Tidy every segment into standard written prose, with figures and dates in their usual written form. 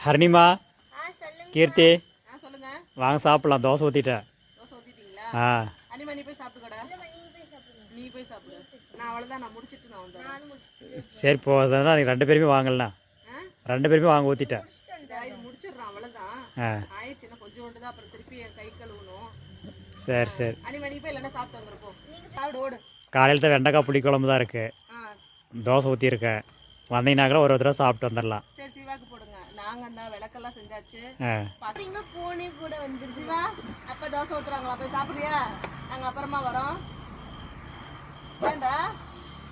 ஹரிணிமா, கீர்த்தி, சொல்லுங்க. வாங்க சாப்பிடலாம். தோசை ஊற்றிட்டேன். தோசை ஊத்திட்டீங்களா? ஆ, அனிமா நீ போய் சாப்பிடுங்கடா. நீ போய் சாப்பிடு. நான் அவ்வளோதான், நான் முடிச்சிட்டு நான் வந்துடுறேன். சரி போதான். நீங்கள் 2 பேருமே வாங்கலாம். 2 பேருமே வாங்க ஊற்றிட்டேன். இது முடிச்சிடுறோம், அவ்வளோதான். ஆயிடுச்சுன்னா கொஞ்சோண்டு தான், அப்புறம் திருப்பி என் கை கழுவணும். சரி சரி. அனிமா நீ போய் இல்லைன்னா சாப்பிட்டு வந்துருப்போம். சாப்பிடு ஓடு. காலையில் தான் வெண்டைக்காய் புளி குழம்பு தான் இருக்குது. தோசை ஊற்றிருக்கேன். வந்தீங்கன்னாக்கில் ஒரு தடவை சாப்பிட்டு வந்துடலாம். சரி சிவாக்கு போடுங்க. நாங்கள் அந்த விளக்கெல்லாம் செஞ்சாச்சு. போனே கூட வந்து சிவா அப்போ தோசை ஊற்றுறாங்களா? போய் சாப்பிடுறியா? நாங்கள் அப்புறமா வரோம். ஏண்டா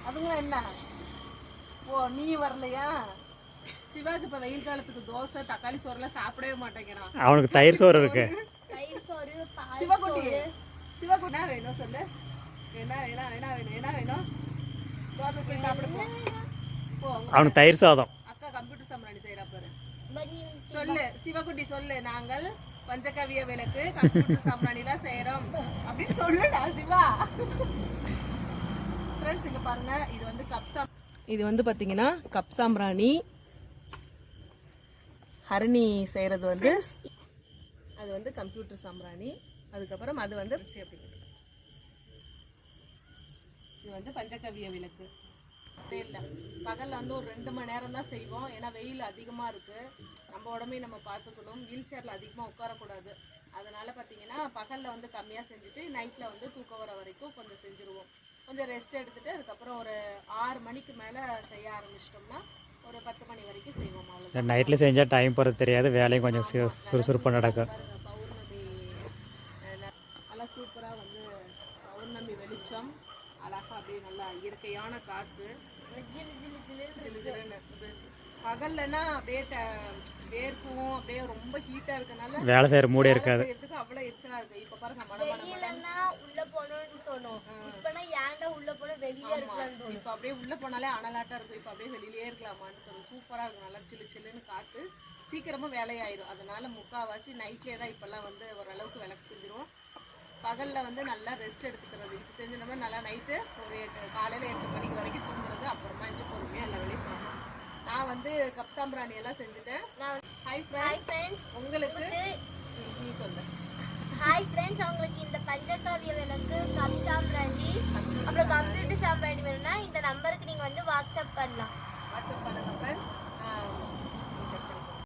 அதுங்களும் என்ன? ஓ நீ வரலையா? சிவாக்கு இப்போ வெயில் காலத்துக்கு தோசை தக்காளி சோறுலாம் சாப்பிடவே மாட்டேங்கிறான். அவனுக்கு தயிர் சோறு இருக்கு. சிவகுட்டி சிவகுட்டி என்ன வேணும் சொல்லு. என்ன என்ன என்ன வேணும்? என்ன வேணும்? தோசை போய் சாப்பிடு போ. அவனுக்கு தயிர் சாதம். அக்கா கம்ப்யூட்டர் சாம்பிராணி செய்யறா பாரு. சொல்லு சிவகுட்டி சொல்லு. நாங்கள் பஞ்சகவிய விளக்கு கம்ப்யூட்டர் சாம்பிராணிலாம் செய்யறோம் அப்படின்னு சொல்லுடா சிவா. ஃப்ரெண்ட்ஸ் இங்க பாருங்க, இது வந்து இது வந்து பாத்தீங்கன்னா கப் சாம்பிராணி. ஹரிணி செய்யறது வந்து அது வந்து கம்ப்யூட்டர் சாம்பிராணி. அதுக்கப்புறம் அது வந்து இது வந்து பஞ்சகவிய விளக்கு. இல்லை பகலில் வந்து ஒரு 2 மணி நேரம் தான் செய்வோம். ஏன்னா வெயில் அதிகமாக இருக்குது. நம்ம உடம்பையும் நம்ம பார்த்துக்கணும். வீல் சேரில் அதிகமாக உட்காரக்கூடாது. அதனால் பார்த்தீங்கன்னா பகலில் வந்து கம்மியாக செஞ்சுட்டு நைட்டில் வந்து தூக்கம் வர வரைக்கும் கொஞ்சம் செஞ்சுருவோம். கொஞ்சம் ரெஸ்ட் எடுத்துகிட்டு அதுக்கப்புறம் ஒரு 6 மணிக்கு மேலே செய்ய ஆரம்பிச்சிட்டோம்னா ஒரு 10 மணி வரைக்கும் செய்வோம். அவ்வளோ நைட்டில் செஞ்சால் டைம் போகிறது தெரியாது. வேலையும் கொஞ்சம் சுறுசுறுப்பாக நடக்கும். பௌர்ணமி நல்லா சூப்பராக வந்து பௌர்ணமி வெளிச்சம் அழகாக அப்படியே நல்லா இயற்கையான காற்று. பகல்லன்னா அப்படியே வேர்க்கும், அப்படியே ரொம்ப ஹீட்டா இருக்கனால வேலை செய்யற மூடே இருக்காது. அவ்வளோ எரிச்சலா இருக்கு. இப்ப பாருங்க உள்ள போகணும்னு தோணும். இப்பனா ஏன்டா உள்ள போனா வெளியே இருக்கலாம்னு தோணும். இப்ப அப்படியே உள்ள போனாலே அனலாட்டா இருக்கும். இப்ப அப்படியே வெளியிலே இருக்கலாமான்னு தோணும். சூப்பரா இருக்கும். நல்லா சில்லு சில்லுன்னு காத்து. சீக்கிரமும் வேலையாயிரும். அதனால முக்காவாசி நைட்லேயே தான் இப்பெல்லாம் வந்து ஓரளவுக்கு விளக்கு செஞ்சிருவோம். பகலில் வந்து நல்லா ரெஸ்ட் எடுத்துக்கிறது. இப்போ செஞ்சோம்னா நல்லா நைட்டு ஒரு காலையில் 8 மணிக்கு வரைக்கும் தூங்குறது. அப்புறமா எஞ்சி பொறுமையாக எல்லா வேலையும் பார்க்கணும். நான் வந்து கப் சாம்பிராணி எல்லாம் செஞ்சுட்டேன். ஹாய் ஃப்ரெண்ட்ஸ், உங்களுக்கு நீ சொல்லு. ஹாய் ஃப்ரெண்ட்ஸ், உங்களுக்கு இந்த பஞ்சகவிய விளக்கு கப் சாம்பிராணி அப்புறம் கம்ப்யூட்டர் சாம்பிராணி வேணும்னா இந்த நம்பருக்கு நீங்கள் வந்து வாட்ஸ்அப் பண்ணலாம். வாட்ஸ்அப் பண்ணுங்க ஃப்ரெண்ட்ஸ்.